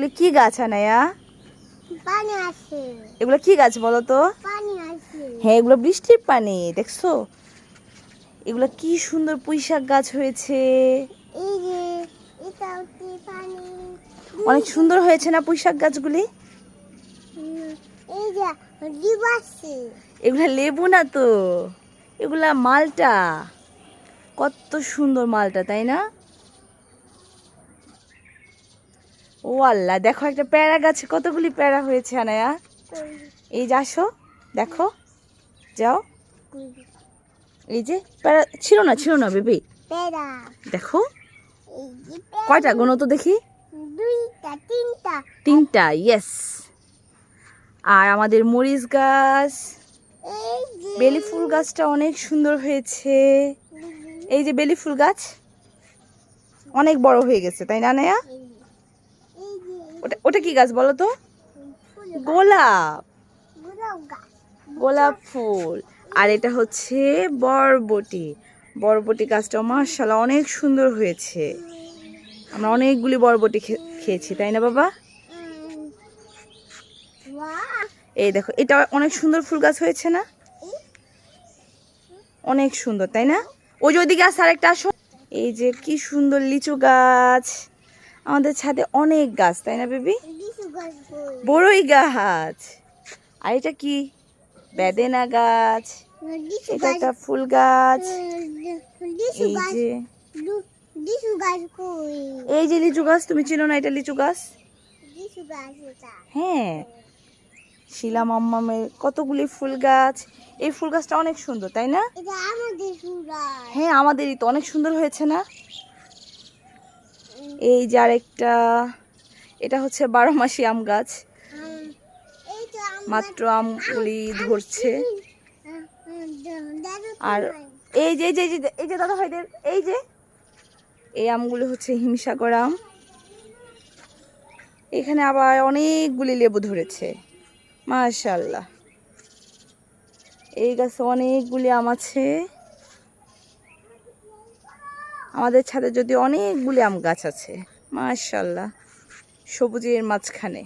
এগুলো কি গাছ আনায়া? পানি আছে। এগুলো কি গাছ বলো তো? পানি আছে। হ্যাঁ, এগুলো বৃষ্টির পানি, দেখছো? এগুলো কি সুন্দর পুঁইশাক গাছ হয়েছে। এই যে এটা হচ্ছে পানি। অনেক সুন্দর হয়েছে না পুঁইশাক গাছগুলি? এই যে লেবু আছে। এগুলা লেবু না তো, এগুলা মালটা। কত সুন্দর মালটা, তাই না? ও আল্লাহ, দেখো একটা পেয়ারা গাছে কতগুলি পেয়ারা হয়েছে আনায়া। এই যে আসো, দেখো, যাও। এই যে পেয়ারা ছিল না বেবি, পেড়া। দেখো এই যে পেড়া। কয়টা, গোনো তো দেখি। দুইটা, তিনটা। তিনটা, ইয়েস। আর আমাদের মরিচ গাছ, এই যে বেলি ফুল গাছটা অনেক সুন্দর হয়েছে। এই যে বেলি ফুল গাছ অনেক বড় হয়ে গেছে, তাই না আনায়া? এই যে ওটা ওটা কি গাছ বলো তো? গোলাপ, গোলাপ ফুল। আর এটা হচ্ছে বরবটি। বরবটি গাছটা মাশাআল্লাহ অনেক সুন্দর হয়েছে। আমরা অনেকগুলি বরবটি খেয়েছি, তাই না বাবা? এই দেখো, এটা অনেক সুন্দর ফুল গাছ হয়েছে না? অনেক সুন্দর, তাই না? ওই যে ওইদিকে আছে আরেকটা, আসো। এই যে কি সুন্দর লিচু গাছ। আমাদের ছাদে অনেক গাছ, তাই না বেবি? বড়ই গাছ। আর এটা কি? বেদেনা গাছ। এটা একটা ফুল গাছ। এই যে লিচু গাছ, তুমি চিনো না এটা লিচু গাছ? হ্যাঁ, শিলা মাম্মামের কতগুলি ফুল গাছ। এই ফুল গাছটা অনেক সুন্দর, তাই না? হ্যাঁ, আমাদেরই তো, অনেক সুন্দর হয়েছে না? এই যে আরেকটা, এটা হচ্ছে 12 মাসি আম গাছ। মাত্র আমগুলি ধরছে। আর এই যে এই যে এই যে দাদা ভাইদের, এই যে এই আমগুলি হচ্ছে হিমসাগর আম। এখানে আবার অনেকগুলি লেবু ধরেছে, মাশাআল্লাহ। এই গাছে অনেকগুলি আম আছে। আমাদের ছাদে যদি অনেকগুলি আম গাছ আছে, মাশাআল্লাহ, সবুজের মাঝখানে।